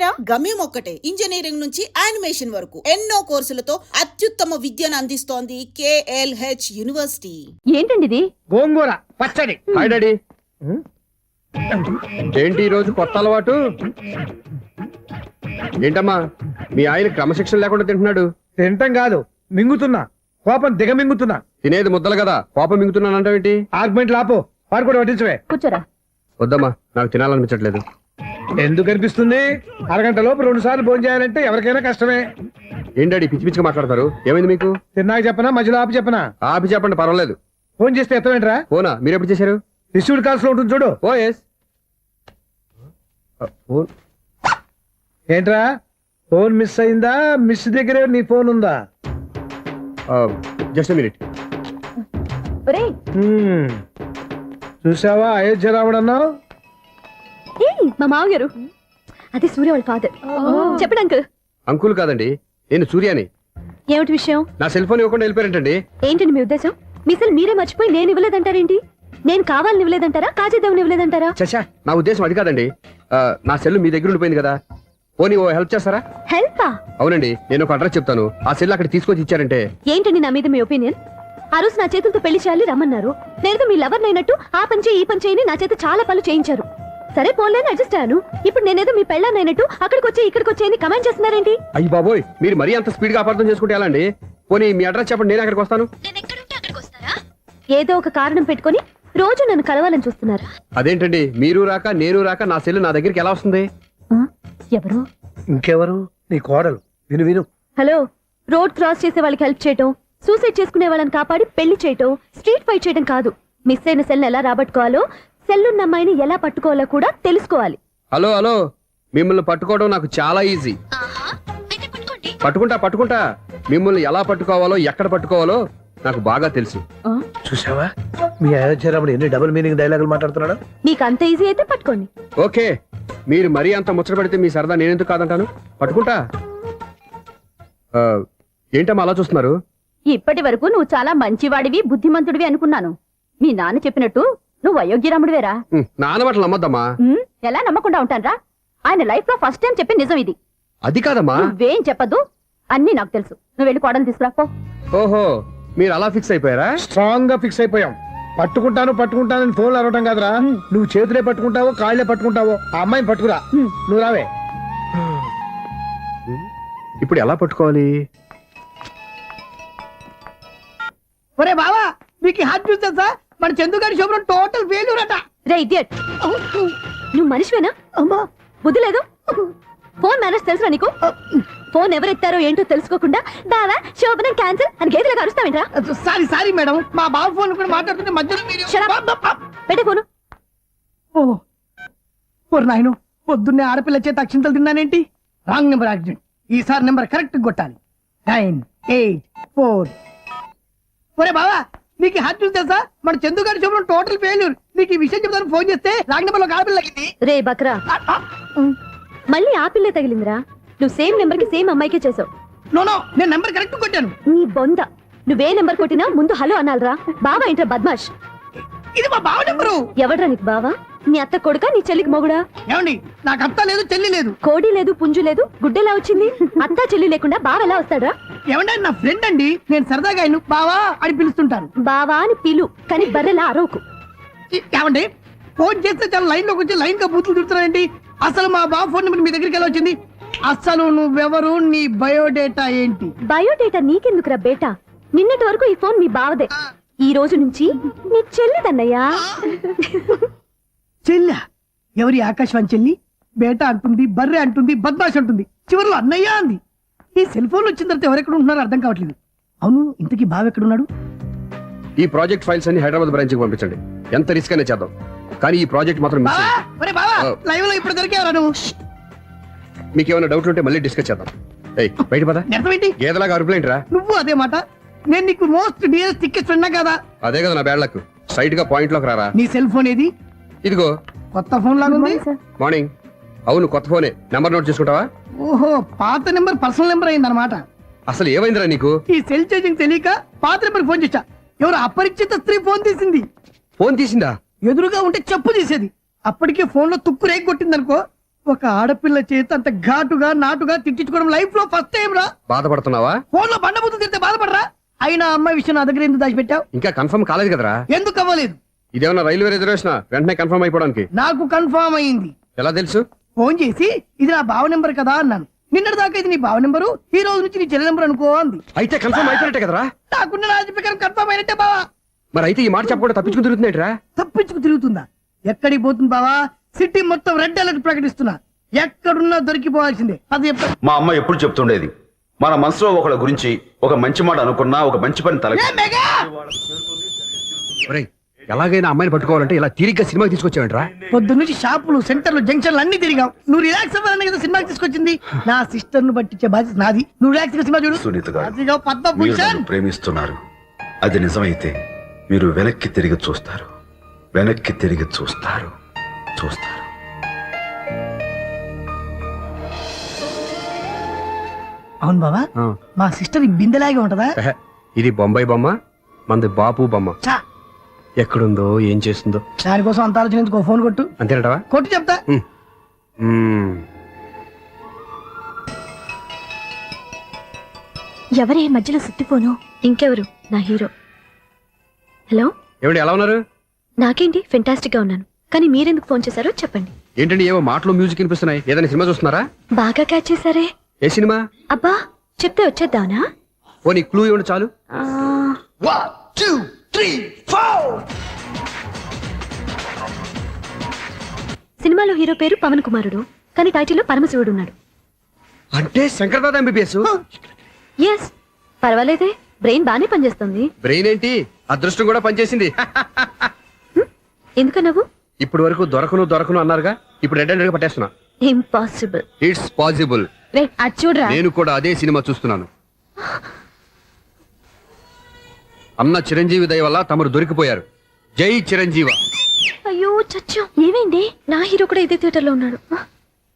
ఇంతేరా? గమ్యం ఒక్కటే, ఇంజనీరింగ్ నుంచి యానిమేషన్ వరకు ఎన్నో కోర్సులతో అత్యుత్తమ విద్యను అందిస్తోంది KLH యూనివర్సిటీ. ఏంటండి ఇది? గోంగూర పచ్చడి. Hi daddy. ఏంటి ఈ రోజు కొత్త అలవాటు? ఏంటమ్మా మీ ఆయన క్రమశిక్షణ లేకుండా తింటున్నాడు? తింటం కాదు, మింగుతున్నా. కోపం దిగమింగుతున్నా. తినేది ముద్దలు కదా, కోపం మింగుతున్నానంటావేంటి? ఆర్గ్మెంట్ లాపో, వాడు కూడా వడ్డించవే. కూర్చోరా. వద్దమ్మా, నాకు తినాలనిపించట్లేదు. ఎందుకు అనిపిస్తుంది? అరగంట లోపు 2 సార్లు భోజనం చేయాలంటే ఎవరికైనా కష్టమే. ఏం డాడీ పిచ్చి పిచ్చిగా మాట్లాడతారు? ఏమైంది మీకు? తిన్నాక చెప్పనా, మధ్యలో ఆపి చెప్పనా? ఆపి చెప్పండి, పర్వాలేదు. ఫోన్ చేస్తే ఎత్తమేంట్రా? ఫోనా? మీరు ఎప్పుడు చేశారు? రిసీవ్డ్ కాల్స్ లో ఉంటుంది చూడు. ఓ ఎస్. ఫోన్ ఏంట్రా, ఫోన్ మిస్ అయిందా? మిస్ దగ్గరే నీ ఫోన్ ఉందా? Just minute. ఒరేయ్, చూసావా అయోధ్య రాముడు అన్నావు? మా మామగారు అది సూర్య వాళ్ళ ఫాదర్. చెప్పండి అంకుల్. అంకుల్ కాదండి, నేను సూర్యాని. ఏమిటి విషయం? నా సెల్ ఫోన్ ఇవ్వకుండా వెళ్ళిపోయారంటండి. ఏంటండి మీ ఉద్దేశం? మీ సెల్ మీరే మర్చిపోయి నేను ఇవ్వలేదంటారేంటి? నేను కావాలని ఇవ్వలేదంటారా, కాజేద్దామని ఇవ్వలేదంటారా? చచ్చా, నా ఉద్దేశం అది కాదండి. నా సెల్ మీ దగ్గర ఉండిపోయింది కదా, పోనీ ఓ హెల్ప్ చేస్తారా? హెల్పా? అవునండి, నేను ఒక అడ్రస్ చెప్తాను, ఆ సెల్ అక్కడ తీసుకొచ్చి ఇచ్చారంటే. ఏంటండి నా మీద మీ ఒపీనియన్? ఆ రోజు నా చేతులతో పెళ్లి చేయాలి రమ్మన్నారు. నేను మీ లవర్ అయినట్టు ఆ పని చేయి ఈ పని చేయని నా చేత చాలా పనులు చేయించారు. సరే పోన్లేని అడ్జస్ట్ అయ్యాను. ఇప్పుడు నేనేదో మీ పెళ్ళాన్నైనట్టు అక్కడికి వచ్చి ఇక్కడికి వచ్చి కమెంట్ చేస్తున్నారేంటి? అయ్యి బాబోయ్, మీరు మరీ అంత స్పీడ్ గా అపార్థం చేసుకుంటే ఎలా అండి? పోనీ మీ అడ్రస్ చెప్పండి, నేను అక్కడికి వస్తాను. ఏదో ఒక కారణం పెట్టుకొని రోజు నన్ను కలవాలని చూస్తున్నారు. అదేంటండి, మీరు రాక నేను రాక నా సెల్ నా దగ్గరికి ఎలా వస్తుంది? ఎవరు? ఇంకెవరు? నీ కోడలు. విను విను. హలో, రోడ్ క్రాస్ చేసే వాళ్ళకి హెల్ప్ చేయటం, సూసైడ్ చేసుకునే వాళ్ళని కాపాడి పెళ్లి చేయటం, స్ట్రీట్ ఫైట్ చేయడం కాదు. మిస్ అయిన సెల్ ఎలా రాబట్టుకోవాలో, సెల్లున్న అమ్మాయిని ఎలా పట్టుకోవాలో కూడా తెలుసుకోవాలి. హలో హలో, మిమ్మల్ని పట్టుకోవడం నాకు చాలా ఈజీ. పట్టుకుంటా. మిమ్మల్ని ఎలా పట్టుకోవాలో, ఎక్కడ పట్టుకోవాలో నాకు బాగా తెలుసు. చూసావా మీ అయోధ్య రాముడు ఎన్ని డబుల్ మీనింగ్ డైలాగులు మాట్లాడుతున్నాడు? మీకు అంత ఈజీ అయితే పట్టుకోండి. ఓకే, మీరు మరీ అంత ముచ్చట పెడితే మీ సరదా నేనెందుకు కాదంటాను. పట్టుకుంటా. ఏంటమ్మా అలా చూస్తున్నారు? ఇప్పటి వరకు నువ్వు చాలా మంచివాడివి, బుద్ధిమంతుడివి అనుకున్నాను. మీ నాన్న చెప్పినట్టు నువ్వు అయోగ్యరాముడివేరా. నాన్న మాటలు నమ్మద్దమ్మా. ఎలా నమ్మకుండా ఉంటానరా? ఆయన లైఫ్ లో ఫస్ట్ టైం చెప్పి నిజం ఇది. అది కాదమ్మా. నువ్వేం చెప్పదు, అన్ని నాకు తెలుసు. నువ్వు వెళ్ళి కోడలు తీసుకురాపో. ఓహో, మీరు అలా ఫిక్స్ అయిపోయారా? స్ట్రాంగ్ గా ఫిక్స్ అయిపోయాం. పట్టుకుంటానని ఫోన్లు అరవటం కాదురా. నువ్వు చేతులే పట్టుకుంటావో కాళ్ళే పట్టుకుంటావో ఆ అమ్మాయిని పట్టుకురా. నువ్వు రావే. ఇప్పుడు ఎలా పట్టుకోవాలి? ఒరే బావా, మీకు హాట్ న్యూస్ తెలుసా? మన చందుగారి శుభ్రం టోటల్ ఫెయిల్యూర్ అట. రే ఇడియట్, నువ్వు మనిషివేనా? అమ్మా, బుద్ధి లేదు. ఫోన్ మేనేజ్ తెలుసురా నీకు? ఫోన్ ఎవరెత్తారో ఏంటో తెలుసుకోకుండా బావా శోభనం క్యాన్సిల్ అని గేదెలకు అరుస్తావేంట్రా? సారీ మేడం, మా బావ ఫోన్ కూడా మాట్లాడుతుంటే మధ్యలో మీరు పెట్టే ఫోను. ఓ నాయను, పొద్దున్నే ఆడపిల్ల చేత అక్షింతలు తిన్నానేంటి? Wrong number accident. ఈసారి నెంబర్ కరెక్ట్ కొట్టాలి. 9, 8, 4. ఒరే బావా, నీకు హాట్ న్యూస్ తెలుసా? మన చందుగారి శుభ్రం టోటల్ ఫెయిల్యూర్. నీకు ఈ విషయం చెప్తాను ఫోన్ చేస్తే రాంగ్ నెంబర్ లో ఆడపిల్ల తగ్గింది. రే బక్రా, మళ్ళీ ఆ పిల్లే తగిలిందిరా. నువ్వు సేమ్ నెంబర్ కి సేమ్ అమ్మాయికే చేసావు. నో, నేను నెంబర్ కరెక్ట్ కొట్టాను. నీ బొంద, నువ్వే నెంబర్ కొట్టినా ముందు హలో అనాలరా. బావా ఏంట్రా బద్మాష్? ఇది మా బావ నెంబరు. ఎవడ్రా నీకు బావా? నీ అత్త కొడుకా, నీ చెల్లికి మొగుడా? ఏమండి, నాకు అత్త లేదు చెల్లి లేదు. కోడి లేదు పుంజు లేదు, గుడ్డెలా వచ్చింది? అత్త చెల్లి లేకుండా బావ ఎలా వస్తాడ్రా? ఏమంటే నా ఫ్రెండ్ అండి, నేను సరదాగా ఆయన బావా అని పిలుస్తుంటాను. బావా అని పిలు, కానీ బర్రెలా అరవకు. ఏమండి, ఫోన్ చేస్తే చాలా లైన్ లోకి వచ్చి లైన్ గా బూతులు తిడుతున్నారండి. అసలు మా బావ ఫోన్ నెంబర్ మీ దగ్గరికి ఎలా వచ్చింది? అసలు నువ్వెవరు, నీ బయోడేటా ఏంటి? బయోడేటా నీకెందుకురా బేటా? నిన్నటి వరకు ఈ ఫోన్ మీ బావదే, ఈ రోజు నుంచి నీ చెల్లిదన్నయ్యా. చెల్లి? ఎవరి ఆకాశవాణి చెల్లి? బేటా అంటుంది, బర్రె అంటుంది, బద్మాష్ అంటుంది, చివరిలో అన్నయ్య అంది. ఈ సెల్ ఫోన్ వచ్చిన తర్వాత ఎవరెక్కడ ఉంటున్నారో అర్థం కావట్లేదు. అవును, ఇంతకీ బావ ఎక్కడున్నాడు? ఈ ప్రాజెక్ట్ ఫైల్స్ అన్ని హైదరాబాద్ బ్రాంచ్ కి పంపించండి. ఎంత రిస్క్ అయినా చేద్దాం, కానీ ఈ ప్రాజెక్ట్ మాత్రం మిస్ అయ్యింది. లైవ్ లో ఇప్పుడు దొరికేవరా నువ్వు? మీకు ఏమైనా డౌట్ ఉంటే మళ్ళీ డిస్కస్ చేద్దాం. బయట పద. నిజమేంటి? గేదలాగా అరుపులేంట్రా? నువ్వు అదే మాట. నేను నీకు మోస్ట్ డియరెస్ట్ టికెట్స్ ఉన్నా కదా. అదే కదా నా బ్యాడ్ లక్. స్ట్రైట్ గా పాయింట్ లోకి రారా. నీ సెల్ ఫోన్ ఏది? ఇదిగో. కొత్త ఫోన్ లాగా ఉంది. మార్నింగ్. అవును, కొత్త ఫోనే. నెంబర్ నోట్ చేసుకుంటావా? ఓహో, పాత నెంబర్ పర్సనల్ నెంబర్ అయిందన్నమాట. అసలు ఏమైందిరా నీకు? ఈ సెల్ ఛార్జింగ్ తెలియక పాత నెంబర్ ఫోన్ చేశా. ఎవరు అపరిచిత స్త్రీ ఫోన్ తీసింది. ఫోన్ తీసిందా? ఎదురుగా ఉంటే చెప్పు తీసేది. అప్పటికే ఫోన్ లో తుక్కు రేగి కొట్టింది అనుకో, ఒక ఆడపిల్ల చేతి అంత ఘాటుగా నాటుగా తిట్టించుకోవడం లైఫ్ లో ఫస్ట్ టైం రా. బాధపడుతున్నావా? ఫోన్ లో బండబుద్ధి తిడితే బాధపడరా? అయినా అమ్మాయి విషయం నా దగ్గర ఎందుకు దాచిపెట్టావు? ఇంకా కన్ఫర్మ్ కాలేదు కదరా. ఎందుకు అవ్వలేదు? ఇదేమన్నా రైల్వే రిజర్వేషన్ వెంటనే కన్ఫర్మ్ అయిపోవడానికి? నాకు కన్ఫర్మ్ అయింది. ఎలా తెలుసు? ఫోన్ చేసి ఇది నా బావ నెంబర్ కదా అన్నాను. నిన్నటి దాకా ఇది నీ బావ నెంబరు, ఈ రోజు నుంచి నీ చెల్లి నెంబర్ అనుకో అంది. అయితే కన్ఫర్మ్ అయిపోయినట్టే కదరా. నాకున్న రాజు ప్రకారం కన్ఫర్మ్ అయినట్టే బావా. మరి అయితే ఈ మాట చెప్పకుండా తప్పించుకుని తిరుగుతున్నట్రా? తప్పించుకు తిరుగుతుందా? ఎక్కడికి పోతుంది బావా? సిటీ మొత్తం రెడ్ అలర్ట్ ప్రకటిస్తున్నా. ఎక్కడున్నా దొరికిపోవాల్సిందే. అది మా అమ్మ ఎప్పుడు చెప్తుండేది, మన మనసులో ఒకళ్ళ గురించి ఒక మంచి మాట అనుకున్నా ఒక మంచి పని తల ఒరేయ్, ఎలాగైనా అమ్మాయిని పట్టుకోవాలంటే ఇలా తీరిగ్గా సినిమాకి తీసుకొచ్చావంట్రా? పొద్దు నుంచి షాపులు, సెంటర్లు, జంక్షన్లు అన్ని తిరిగాం. నువ్వు రిలాక్స్ అవ్వాలని కదా సినిమాకి తీసుకొచ్చింది. నా సిస్టర్ ను పట్టించే బాధ్యత నాది. నువ్వు రిలాక్స్ గా సినిమా చూడు. సునీత గారు, అదిగో మీరు పద్మభూషణ్. నన్ను ప్రేమిస్తున్నారు. అది నిజమైతే మీరు వెనక్కి తిరిగి చూస్తారు, వెనక్కి తిరిగి చూస్తారు, చూస్తారు. అవును బావా, ఆ. మా సిస్టర్ ఈ బిందెలాగే ఉంటదా? ఎహె, ఇది బొంబాయి బొమ్మ, మంది బాపు బొమ్మ. చా, ఎక్కడుందో ఏం చేస్తుందో. దానికోసం అంత ఆలోచన ఎందుకు? ఫోన్ కొట్టు. అంతేనటవా? కొట్టు చెప్తా. ఎవరే మధ్యలో సుత్తిపోను? ఇంకెవరు? నా హీరో. హలో, ఏమిటి ఎలా ఉన్నారు? నాకేంటి ఫెంటాస్టిక్ గా ఉన్నాను, కానీ మీరెందుకు ఫోన్ చేశారో చెప్పండి. ఏంటండి ఏవో మాటలు మ్యూజిక్ వినిపిస్తున్నాయి. ఏదైనా సినిమా చూస్తున్నారా? బాగా క్యాచ్ చేశారే. ఏ సినిమా? అబ్బా, చెప్తే వచ్చేద్దానా? ఓ నీ క్లూ ఇవ్వండి చాలు. ఆ, 1 2 3 4. సినిమాలో హీరో పేరు పవన్ కుమారుడు, కానీ టైటిల్లో పరమశివుడు ఉన్నాడు. అంటే శంకర్దాద ఎంబీబీఎస్. ఎస్, పర్వాలేదే, బ్రెయిన్ బానే పనిచేస్తుంది. బ్రెయిన్ ఏంటి, అదృష్టం కూడా పనిచేసింది. ఎందుకన్నావు? ఇప్పటి వరకు దొరకను అన్నారుగా, ఇప్పుడు రెడ్ గా పట్టేస్తున్నా. ఇంపాసిబుల్. It's possible. అది చూడరా. నేను కూడా అదే సినిమా చూస్తున్నాను. అన్న చిరంజీవి దయ వల్ల తమరు దొరికిపోయారు. జై చిరంజీవ. అయ్యో చచ్చా, ఏమైంది? నా హీరో కూడా ఇదే థియేటర్ లో ఉన్నాడు.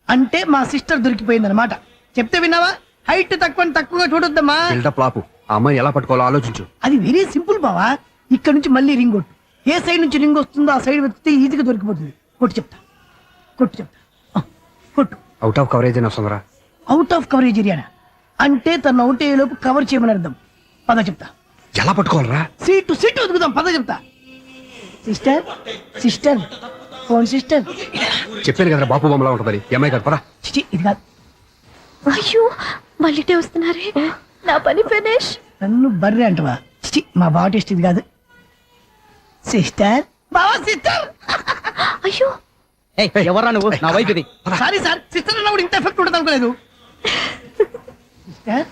అంటే మా సిస్టర్ దొరికిపోయింది అనమాట. చెప్తే విన్నావా? హైట్ తక్కువగా చూడొద్దమ్మా. బిల్డప్ లాపు. ఆ అమ్మాయిని ఎలా పట్టుకోవాలో ఆలోచించు. అది వెరీ సింపుల్ బావా. ఇక్కడ నుంచి మళ్ళీ రింగ్ కొట్టు. ఏ సైడ్ నుంచి రింగ్ వస్తుందో ఆ సైడ్ వెతికితే ఈజీగా దొరికిపోతుంది. కొట్టు చెప్తా. ఆ, కొట్టు. అవుట్ ఆఫ్ కవరేజ్ అని వస్తుందిరా. అవుట్ ఆఫ్ కవరేజ్ ఏరియా అంటే తను అవుట్ అయ్యే లోపు కవర్ చేయమని అర్థం. పద చెప్తా. ఎలా పట్టుకోవాలరా? సీటు వెతుకుదాం. పద చెప్తా. Sister phone sister. చెప్పాను కదరా బాపు బొమ్మలా ఉంటుందని. ఎంఐ కాదు పదా. చిచి, ఇది కాదు. అయ్యో, మళ్ళీటే వస్తున్నారే. నా పని ఫినిష్. నన్ను బర్రె అంటవా? చిచి, మా బావ టేస్ట్ ఇది కాదు. సిస్టర్, బావా సిస్టర్. అయ్యో, ఎవరా నువ్వు? నా వైపు ఇది. సారీ సార్, సిస్టర్ అన్నప్పుడు ఇంత ఎఫెక్ట్ ఉంటుంది అనుకోలేదు. సిస్టర్,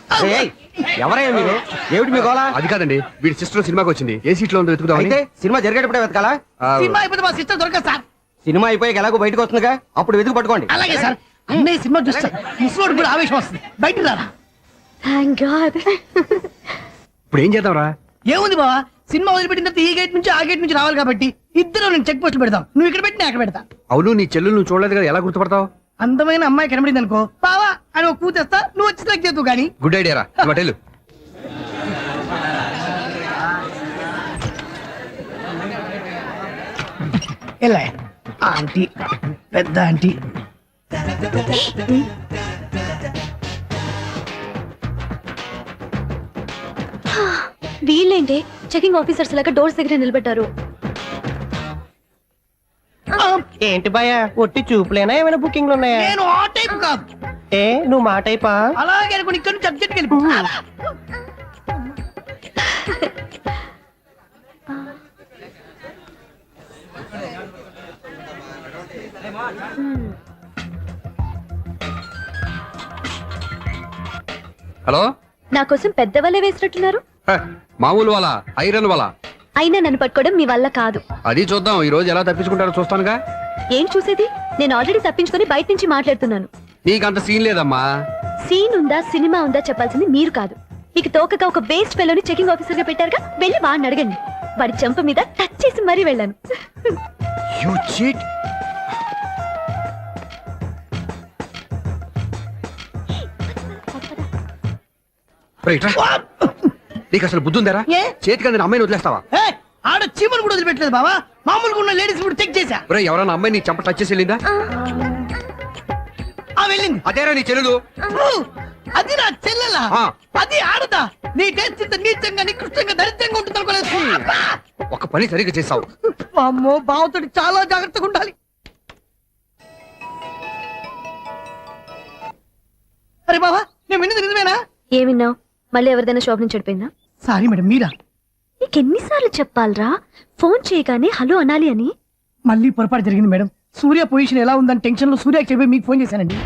ఎవరయ్యా మీరు? ఏమిటి మీ గోళ? అది కాదండి, వీడి సిస్టర్ సినిమాకి వచ్చింది. ఏ సీట్ లో ఉందో వెతుకుదామని. అయితే సినిమా జరిగేటప్పుడే వెతకాలా? ఆ, సినిమా అయిపోతే మా సిస్టర్ దొరకదు సార్. సినిమా అయిపోయాక ఎలాగో బయటకు వస్తుందిగా, అప్పుడు వెతుకు పట్టుకోండి. అలాగే సార్. అన్నయ్య సినిమా చూస్తారు, ముసలోడు కూడా ఆవేశం వస్తుంది. బయట రారా. Thank God. ఇప్పుడు ఏం చేద్దాంరా? ఏముంది బావా, సినిమా వదిలిపెట్టిన తర్వాత ఈ గేట్ నుంచి ఆ గేట్ నుంచి రావాలి కాబట్టి ఇద్దరు నేను చెక్ పోస్ట్ పెడతాం. నువ్వు ఇక్కడ పెట్టి నేను అక్కడ పెడతా. అవును, నీ చెల్లెలు నువ్వు చూడలేదు కదా, ఎలా గుర్తుపడతావు? అందమైన అమ్మాయి కనబడింది అనుకో, బావా అని ఒక కూతేస్తా, నువ్వు వచ్చి సెలెక్ట్ చేద్దు కానీ. గుడ్ ఐడియా రా. హోటల్ ఎలా ఆంటీ, పెద్ద ఆంటీ. వీళ్ళేంటి చెకింగ్ ఆఫీసర్స్ లాగా డోర్స్ దగ్గర నిలబెట్టారు. ఏంటి భయ, ఒట్టి చూపులేనా ఏమైనా బుకింగ్లు ఉన్నాయా? నేను ఆ టైప్ కాదు. ఏ నువ్వు మా టైపా? అలాగే అనుకుని ఇక్కడ నుంచి అర్జెంట్కి వెళ్ళిపో. హలో. నా కోసం పెద్ద వలే వేసినట్టున్నారు. హ, మామూలు వాళ్ళ ఐరన్ వాళ్ళ. అయినా నన్ను పట్టుకోవడం మీ వల్ల కాదు. అది చూద్దాం, ఈ రోజు ఎలా తప్పించుకుంటారో చూస్తానుగా. ఏం చూసేది? నేను ఆల్రెడీ తప్పించుకొని బయట నుంచి మాట్లాడుతున్నాను. నీకంత సీన్ లేదమ్మా. సీన్ ఉందా సినిమా ఉందా చెప్పాల్సింది మీరు కాదు. మీకు తోకగా ఒక వేస్ట్ ఫెలోని చెకింగ్ ఆఫీసర్ గా పెట్టారుగా, వెళ్ళి వాడిని అడగండి. వాడి చెంప మీద టచ్ చేసి మరీ వెళ్ళాను. You cheat. రైట్ రా. నీకు అసలు బుద్ధి ఉందారా? ఏ? చేతికి అందిన అమ్మాయిని వదిలేస్తావా? ఏ, ఆడ చీమలు కూడా వదిలిపెట్టలేదు బావా. మామూలుగా ఉన్న లేడీస్ కూడా చెక్ చేశా. ఎవరైనా అమ్మాయి నీ చెంప టచ్ చేసి వెళ్ళిందా? వెళ్ళింది. అదేరా నీ చెల్లెలు. ఓ, అది నా చెల్లెలా? ఆ. అది ఆడదా? నీ టేస్ట్ ఇంత నీచంగా నికృష్టంగా దరిద్రంగా ఉంటుంది అనుకోలేదు. ఒక పని సరిగ్గా చేసావు. అమ్మో, బావతోటి చాలా జాగ్రత్తగా ఉండాలి. అరే బావా, నేను విన్నది నిజమేనా? ఏమిన్నావు? మళ్ళీ ఎవరిదైనా షాప్ నుంచి చెడిపోయిందా? సారీ మేడం, మీరా? నీకెన్నిసార్లు చెప్పాలరా ఫోన్ చేయగానే హలో అనాలి అని? మళ్ళీ పొరపాటు జరిగింది మేడం. సూర్య పొజిషన్ ఎలా ఉందని టెన్షన్ లో సూర్యకి చెప్పి మీకు ఫోన్ చేశానండి.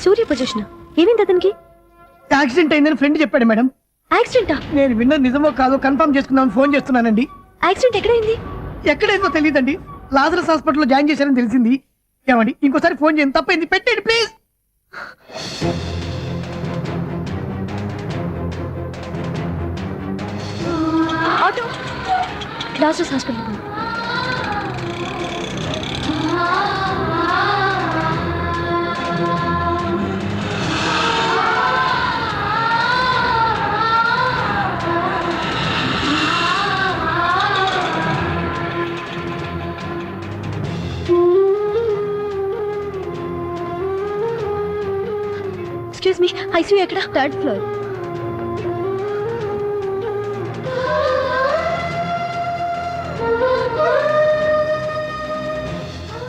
సూర్య పొజిషన్ ఏమైంది అతనికి? యాక్సిడెంట్ అయిందని ఫ్రెండ్ చెప్పాడు మేడం. యాక్సిడెంటా? నేను విన్నది నిజమో కాదో కన్ఫర్మ్ చేసుకుందామని ఫోన్ చేస్తున్నానండి. యాక్సిడెంట్ ఎక్కడైంది? ఎక్కడైందో తెలియదండి. లాజరస్ హాస్పిటల్లో జాయిన్ చేశారని తెలిసింది. ఏమండి, ఇంకోసారి ఫోన్ చేయండి. తప్పైంది, పెట్టండి please. Auto Lazarus hospital. Excuse me, ICU ఎక్కడ? Third floor.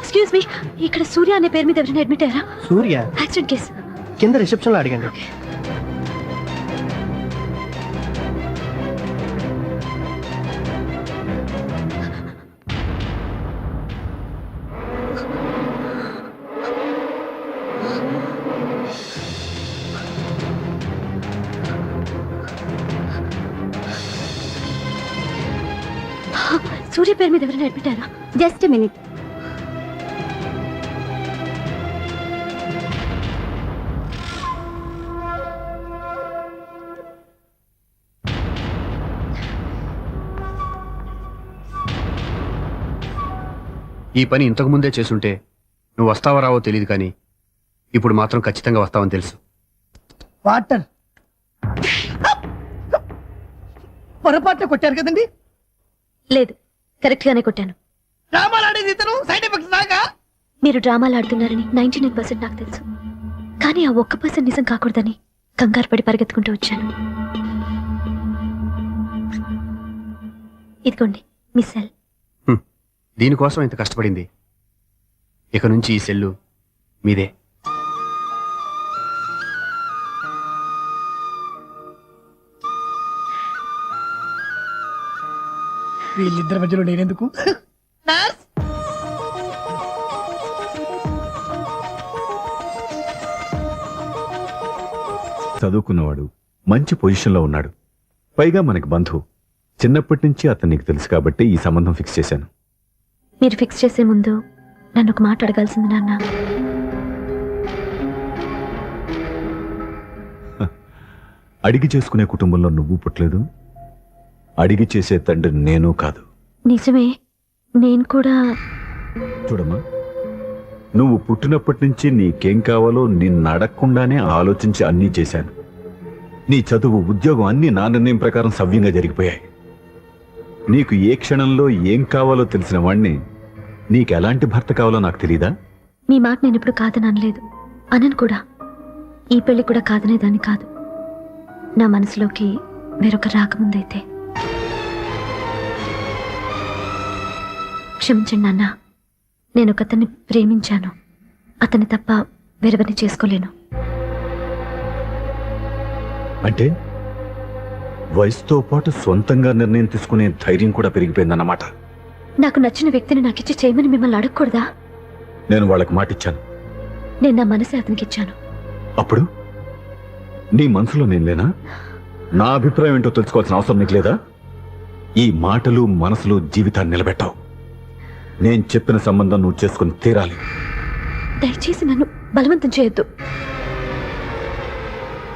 ఎక్స్క్యూజ్ మీ, ఇక్కడ సూర్య అనే పేరు మీద ఎవరైనా అడ్మిట్ అయ్యారా? Surya accident case. కింద రిసెప్షన్ లో అడిగండి. సూర్య పేరు మీద ఎవరైనా అడ్మిట్ అయ్యారా? Just minute. ఈ పని ఇంతకు ముందే చేసుంటే నువ్వు వస్తావో రావో తెలియదు, కానీ ఇప్పుడు మాత్రం ఖచ్చితంగా వస్తావని తెలుసు. వాటర్ పొరపాటున కొట్టారు కదండి? లేదు, కరెక్ట్ గానే కొట్టాను. డ్రామాలు ఆడేది ఇతను, సైడ్ ఎఫెక్ట్స్ దాకా. మీరు డ్రామాలు ఆడుతున్నారని 99% నాకు తెలుసు, కానీ ఆ 1% నిజం కాకూడదని కంగారు పడి పరిగెత్తుకుంటూ వచ్చాను. ఇదిగోండి మీ సెల్. దీనికోసం ఇంత కష్టపడింది. ఇక నుంచి ఈ సెల్లు మీదే. వీళ్ళిద్దరి మధ్యలో నేనెందుకు? చదువుకున్నవాడు, మంచి పొజిషన్లో ఉన్నాడు, పైగా మనకి బంధువు. చిన్నప్పటి నుంచి అతను నీకు తెలుసు కాబట్టి ఈ సంబంధం ఫిక్స్ చేశాను. మీరు ఫిక్స్ చేసే ముందు నన్ను ఒక మాట అడగాల్సింది నాన్న. అడిగి చేసుకునే కుటుంబంలో నువ్వు పుట్టలేదు, అడిగి చేసే తండ్రి నేను కాదు. నిజమే, నేను కూడా. చూడమ్మా, నువ్వు పుట్టినప్పటి నుంచి నీకేం కావాలో నిన్ను అడగకుండానే ఆలోచించి అన్నీ చేశాను. నీ చదువు, ఉద్యోగం అన్నీ నా నిర్ణయం ప్రకారం సవ్యంగా జరిగిపోయాయి. నీకు ఏ క్షణంలో ఏం కావాలో తెలిసిన వాణ్ణి నీకు ఎలాంటి భర్త కావాలో నాకు తెలీదా? మీ మాట నేను ఇప్పుడు కాదని అనలేదు, అనను కూడా. ఈ పెళ్లి కూడా కాదనేదాన్ని కాదు. నా మనసులోకి వేరొక రాకముందైతే. క్షమించండి నాన్న, నేను ఒకతన్ని ప్రేమించాను. అతన్ని తప్ప వేరెవరిని చేసుకోలేను. అంటే వయసుతో పాటు సొంతంగా నిర్ణయం తీసుకునే ధైర్యం కూడా పెరిగిపోయిందన్నమాట. నాకు నచ్చిన వ్యక్తిని నాకిచ్చి చేయమని మిమ్మల్ని అడగకూడదా? నేను వాళ్ళకి మాటిచ్చాను. నేను నా మనసే అతనికి ఇచ్చాను. అప్పుడు నీ మనసులో నేను లేనా? నా అభిప్రాయం ఏంటో తెలుసుకోవాల్సిన అవసరం నీకు లేదా? ఈ మాటలు, మనసులు జీవితాన్ని నిలబెట్టావు. నేను చెప్పిన సంబంధం నువ్వు చేసుకుని తీరాలి. దయచేసి నన్ను బలవంతం చేయొద్దు.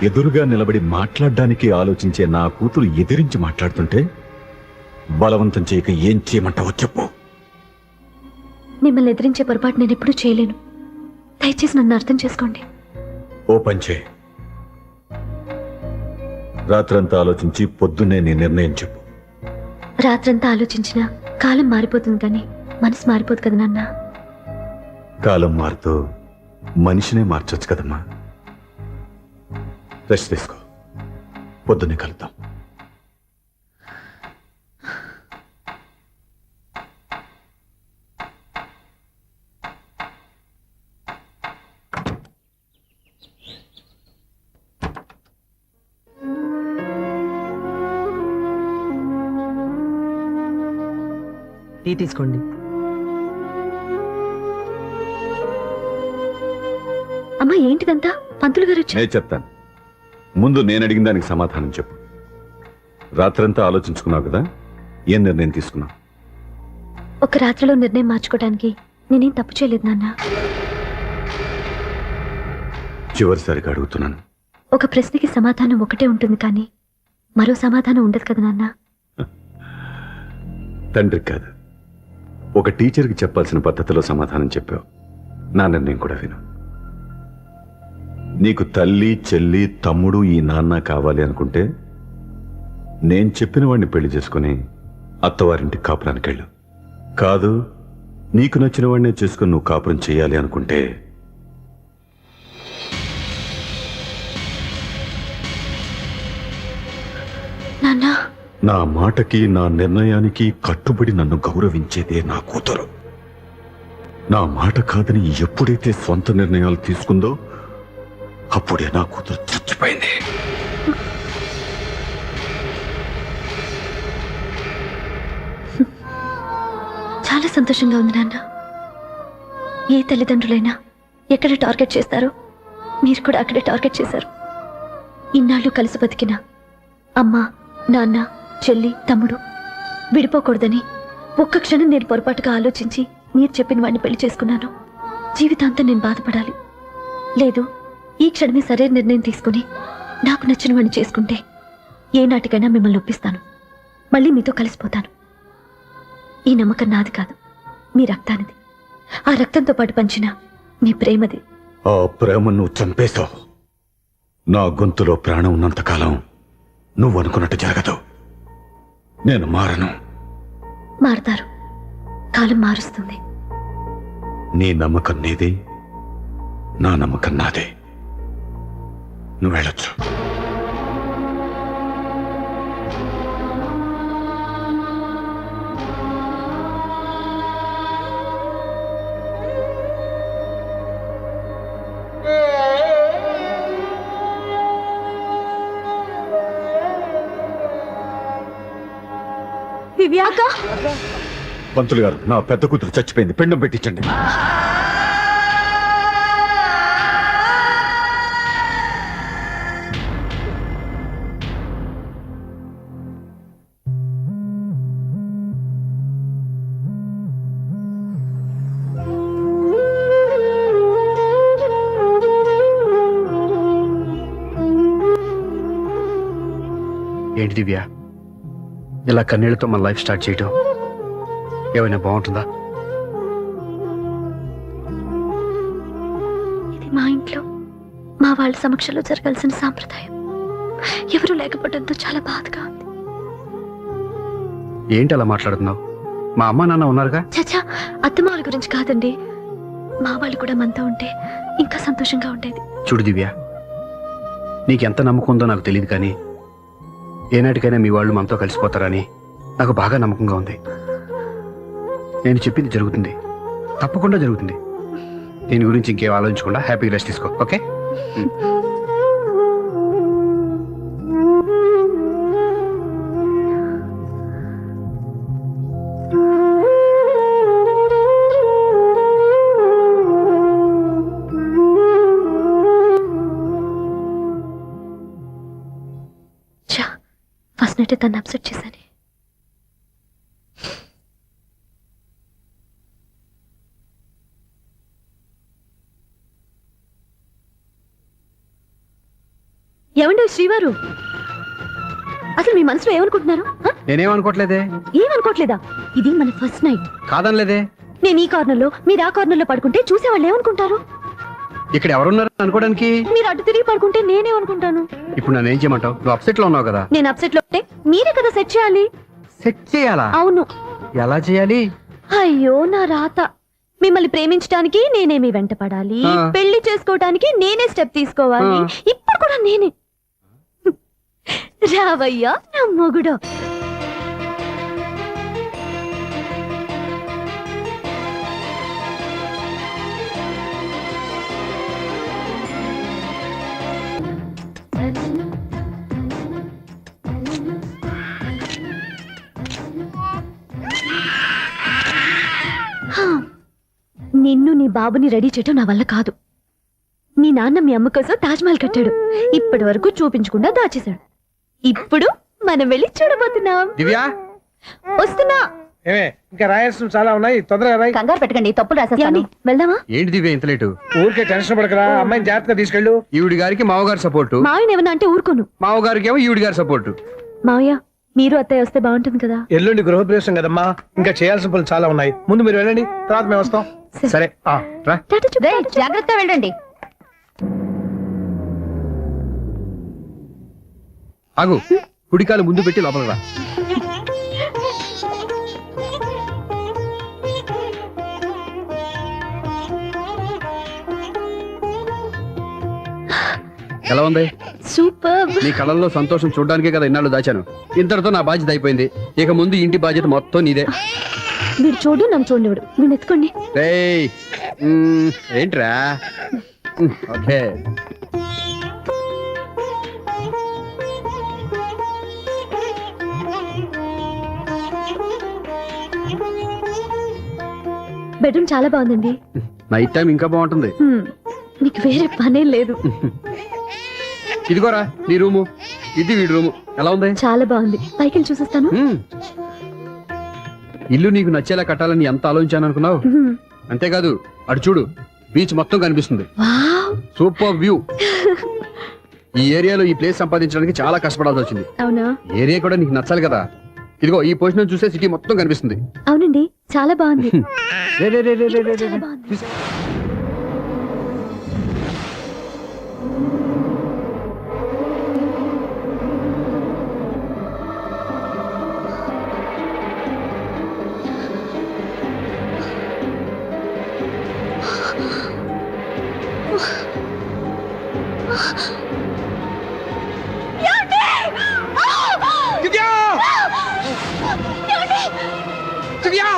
ఎదురుగా నిలబడి మాట్లాడడానికి ఆలోచించే నా కూతురు ఎదిరించి మాట్లాడుతుంటే బలవంతం చేయక ఏం చేయమంటావో చెప్పు. మిమ్మల్ని ఎదిరించే పొరపాటు నేను ఎప్పుడూ చేయలేను. దయచేసి నన్ను అర్థం చేసుకోండి. ఓ పంచే, రాత్రంతా ఆలోచించి పొద్దున్నే నీ నిర్ణయం చెప్పు. రాత్రంతా ఆలోచించినా కాలం మారిపోతుంది, కానీ మనసు మారిపోదు కదా నాన్న. కాలం మారుతూ మనిషినే మార్చొచ్చు కదమ్మా. రెస్ట్ తీసుకో, పొద్దున్నే కలుద్దాం. టీ తీసుకోండి. అమ్మా ఏంటిదంతా? పంతులు గారు వచ్చారు. నేను చెప్తాను. ముందు నేను అడిగిన దానికి సమాధానం చెప్పు. రాత్రంతా ఆలోచించుకున్నావు కదా, ఏం నిర్ణయం తీసుకున్నావు? ఒక రాత్రిలో నిర్ణయం మార్చుకోవడానికి నేనేం తప్పు చేయలేదు నాన్న. చివరిసారిగా అడుగుతున్నాను. ఒక ప్రశ్నకి సమాధానం ఒకటే ఉంటుంది కానీ మరో సమాధానం ఉండదు కదా నాన్న. తండ్రికి కాదు, ఒక టీచర్కి చెప్పాల్సిన పద్ధతిలో సమాధానం చెప్పావు. నా నిర్ణయం కూడా విను. నీకు తల్లి, చెల్లి, తమ్ముడు, ఈ నాన్న కావాలి అనుకుంటే నేను చెప్పిన వాడిని పెళ్లి చేసుకుని అత్తవారింటికి కాపురానికి వెళ్ళు. కాదు, నీకు నచ్చిన వాడినే చేసుకుని నువ్వు కాపురం చేయాలి అనుకుంటే నాన్న, నా మాటకి, నా నిర్ణయానికి కట్టుబడి నన్ను గౌరవించేదే నా కూతురు. నా మాట కాదని ఎప్పుడైతే స్వంత నిర్ణయాలు తీసుకుందో అప్పుడే నా కూతురు చచ్చిపోయింది. చాలా సంతోషంగా ఉంది నాన్న. ఏ తల్లిదండ్రులైనా ఎక్కడ టార్గెట్ చేస్తారో మీరు కూడా అక్కడే టార్గెట్ చేశారు. ఇన్నాళ్ళు కలిసి బతికిన అమ్మ, నాన్న, చెల్లి, తమ్ముడు విడిపోకూడదని ఒక్క క్షణం నేను పొరపాటుగా ఆలోచించి మీరు చెప్పిన వాడిని పెళ్లి చేసుకున్నాను. జీవితాంతం నేను బాధపడాలి. లేదు, ఈ క్షణమే సరైన నిర్ణయం తీసుకుని నాకు నచ్చిన వాడిని చేసుకుంటే ఏ నాటికైనా మిమ్మల్ని ఒప్పిస్తాను. మళ్ళీ మీతో కలిసిపోతాను. ఈ నమ్మకం నాది కాదు, మీ రక్తానిది. ఆ రక్తంతో పాటు పంచిన మీ ప్రేమది. ఆ ప్రేమ నువ్వు చంపేశావు. నా గొంతులో ప్రాణం ఉన్నంతకాలం నువ్వు అనుకున్నట్టు జరగదు. నేను మారను. మారతారు, కాలం మారుస్తుంది. నీ నమ్మకం నీది, నా నమ్మకం నాదే. నువ్వు వెళ్ళొచ్చు. దివ్యాక, పంతులు గారు, నా పెద్ద కూతురు చచ్చిపోయింది, పిండం పెట్టించండి. ఏంటి దివ్య, ఇలా కన్నీళ్లతో మన లైఫ్ స్టార్ట్ చేయటం ఏమైనా బాగుంటుందా? ఇది మా ఇంట్లో మా వాళ్ళ సమక్షంలో జరగాల్సిన సాంప్రదాయం. ఎవరు లేకపోవడంతో చాలా బాధగా ఉంది. ఏంటి అలా మాట్లాడుతున్నావు? మా అమ్మ నాన్న ఉన్నారుగా. చచ్చా, అత్తమాల గురించి కాదండి. మా వాళ్ళు కూడా మనతో ఉంటే ఇంకా సంతోషంగా ఉండేది. చూడు దివ్య, నీకెంత నమ్మకం ఉందో నాకు తెలియదు, కానీ ఏనాటికైనా మీ వాళ్ళు మనతో కలిసిపోతారని నాకు బాగా నమ్మకంగా ఉంది. నేను చెప్పింది జరుగుతుంది, తప్పకుండా జరుగుతుంది. దీని గురించి ఇంకేం ఆలోచించకుండా హ్యాపీగా రెస్ట్ తీసుకో, ఓకే? ఫస్ట్ నైట్ తను అప్సెట్ చేశాను. ఏమండి శ్రీవారు, అసలు మీ మనసులో ఏమనుకుంటున్నారు? నేనేమనుకోవట్లేదే. ఏమనుకోవట్లేదా? ఇది మన ఫస్ట్ నైట్. కాదనలేదే. నేను ఈ కార్నర్ లో, మీరు ఆ కార్నర్ లో పడుకుంటే చూసే వాళ్ళు ఏమనుకుంటారు? ఇక్కడ ఎవరున్నారు అనుకోవడానికి? మీరు అటు తిరిగి పడుకుంటే నేనేమనుకుంటాను? ఇప్పుడు నన్ను ఏం చేయమంటావు? నువ్వు అప్సెట్ లో ఉన్నావు కదా. నేను అప్సెట్ లో ఉంటే మీరే కదా సెట్ చేయాలి. సెట్ చేయాలా? అవును. ఎలా చేయాలి? అయ్యో నా రాత, మిమ్మల్ని ప్రేమించడానికి నేనే మీ వెంట పడాలి, ఆ. పెళ్లి చేసుకోవడానికి నేనే స్టెప్ తీసుకోవాలి. ఆ. ఇప్పుడు కూడా నేనే. రావయ్యా నా మొగుడు. నిన్ను నీ బాబుని రెడీ చేయటం నా వల్ల కాదు. నీ నాన్న మీ అమ్మ కోసం తాజ్మహల్ కట్టాడు, ఇప్పటి వరకు చూపించకుండా దాచేశాడు. ఇప్పుడు మనం వెళ్ళి చూడబోతున్నాం. దివ్యా, వస్తున్నా. ఏమే ఇంకా రాయాల్సిన చాలా ఉన్నాయి, తొందరగా రాయి. కంగారు పెట్టకండి, తప్పులు రాసేస్తాను. వెళ్దామా? ఏంటి దివ్య ఇంత లేటు? ఊరికే టెన్షన్ పడకరా, అమ్మాయిని జాగ్రత్తగా తీసుకెళ్ళు. ఈవిడి గారికి మావగారు సపోర్టు, మావిని ఏమన్నా అంటే ఊరుకోను. మావగారికి ఏమో ఈవిడి గారి సపోర్టు. మావయ్య, మీరు అత్తయ్య వస్తే బాగుంటుంది కదా. ఎల్లుండి గృహప్రవేశం కదమ్మా, ఇంకా చేయాల్సిన పనులు చాలా ఉన్నాయి. ముందు మీరు వెళ్ళండి, తర్వాత మేము వస్తాం. సరే రా. జాగ్రత్త వెళ్ళండి. ఆగు, కుడికాలు ముందు పెట్టి లోపలికి రా. ఎలా ఉంది? సూపర్. నీ కళ్ళల్లో సంతోషం చూడడానికే కదా ఇన్నాళ్ళు దాచాను. ఇంతటితో నా బాధ్యత అయిపోయింది. ఇక ముందు ఇంటి బాధ్యత మొత్తం నీదే. మీరు చూడు, నన్ను చూడనివ్వడు. మీరు ఎత్తుకోండి. రేయ్, ఏంట్రా? ఓకే. బెడ్రూమ్ చాలా బాగుందండి. నైట్ టైం ఇంకా బాగుంటుంది. మీకు వేరే పనే లేదు. ఇదిగోరా నీ రూము, ఇది వీడి రూము. ఎలా ఉంది? చాలా బాగుంది. పైకి వెళ్ళి చూసేస్తాను. ఇల్లు నీకు నచ్చేలా కట్టాలని ఎంత ఆలోచించాను అనుకున్నావు? అంతేకాదు, అటు చూడు, బీచ్ మొత్తం కనిపిస్తుంది. Wow, super view. ఈ ఏరియాలో ఈ ప్లేస్ సంపాదించడానికి చాలా కష్టపడాల్సి వచ్చింది. అవునా? ఏరియా కూడా నీకు నచ్చాలి కదా. ఇదిగో ఈ పొజిషన్ చూసే సిటీ మొత్తం కనిపిస్తుంది. అవునండి, చాలా బాగుంది. రే రే రే రే రే రే రే. చాలా బాగుంది. దివ్యా! దివ్యా!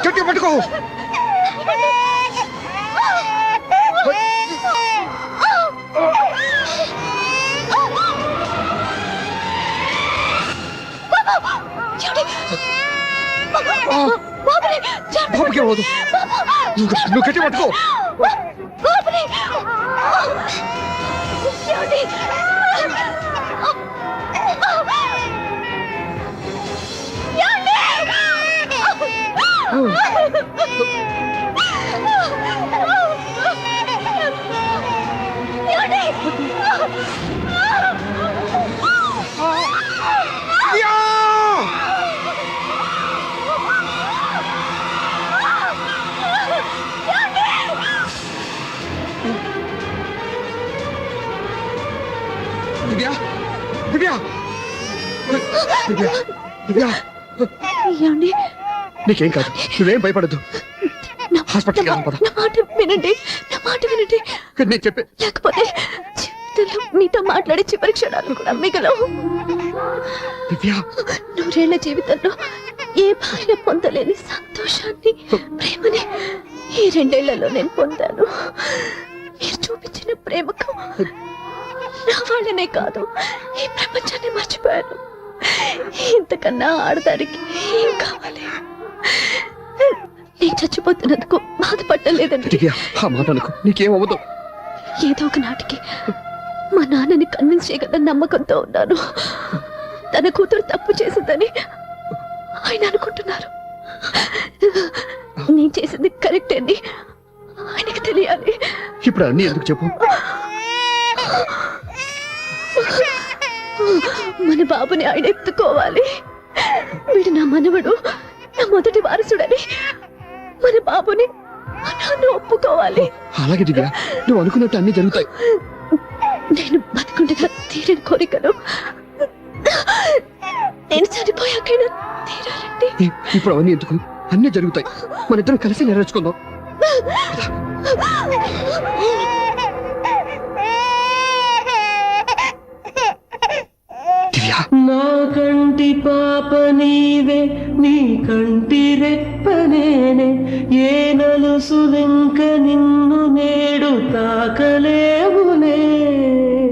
గట్టిగా పట్టుకో. బాబుకి పోదు, నువ్వు గట్టి పట్టుకో. దివ్యా! దివ్యా! దివ్యా! దివ్యా! ఏమండి? నీకేం కాదు, నువ్వేం భయపడద్దు. హాస్పిటల్కి వెళ్దాం, పద. నా మాట వినండి, నా మాట వినండి. నేను చెప్పే, లేకపోతే జీవితంలో మీతో మాట్లాడే చివరి క్షణాలు కూడా మిగలవు. దివ్యా, నూరేళ్ల జీవితంలో ఏ భార్య పొందలేని సంతోషాన్ని, ప్రేమని ఈ 2 ఏళ్లలో నేను పొందాను. మీరు చూపించిన ప్రేమకు నా వాళ్ళనే కాదు, ఈ ప్రపంచాన్ని మర్చిపోయాను. ఇంతకన్నా ఆడదానికి ఏం కావాలి? నేను చచ్చిపోతున్నందుకు బాధపడలేదండి. దివ్యా, ఆ మాట అనుకో, నీకేమవ్వదు. ఏదో ఒక నాటికి మా నాన్నని కన్విన్స్ చేయగల నమ్మకంతో ఉన్నాను. తన కూతురు తప్పు చేసిందని ఆయన అనుకుంటున్నారు. నేను చేసింది కరెక్ట్ అని ఆయనకి తెలియాలి. ఇప్పుడు అన్నీ ఎందుకు చెప్పు. మన బాబుని ఆయన ఎత్తుకోవాలి. వీడు నా మనవడు, నా మొదటి వారసుడని మన బాబుని మా నాన్న ఒప్పుకోవాలి. అలాగే దివ్యా, నువ్వు అనుకున్నట్టు అన్ని జరుగుతాయి. నేను బతుకుండగా తీరని కోరికలు నేను చనిపోయాకైనా తీరాలండి. ఇప్పుడు అవన్నీ ఎందుకు? అన్నీ జరుగుతాయి, మన ఇద్దరం కలిసి నెరవేర్చుకుందాం. నా కంటి పాప నీవే, నీ కంటి రెప్పనేనే, ఏ నలుసు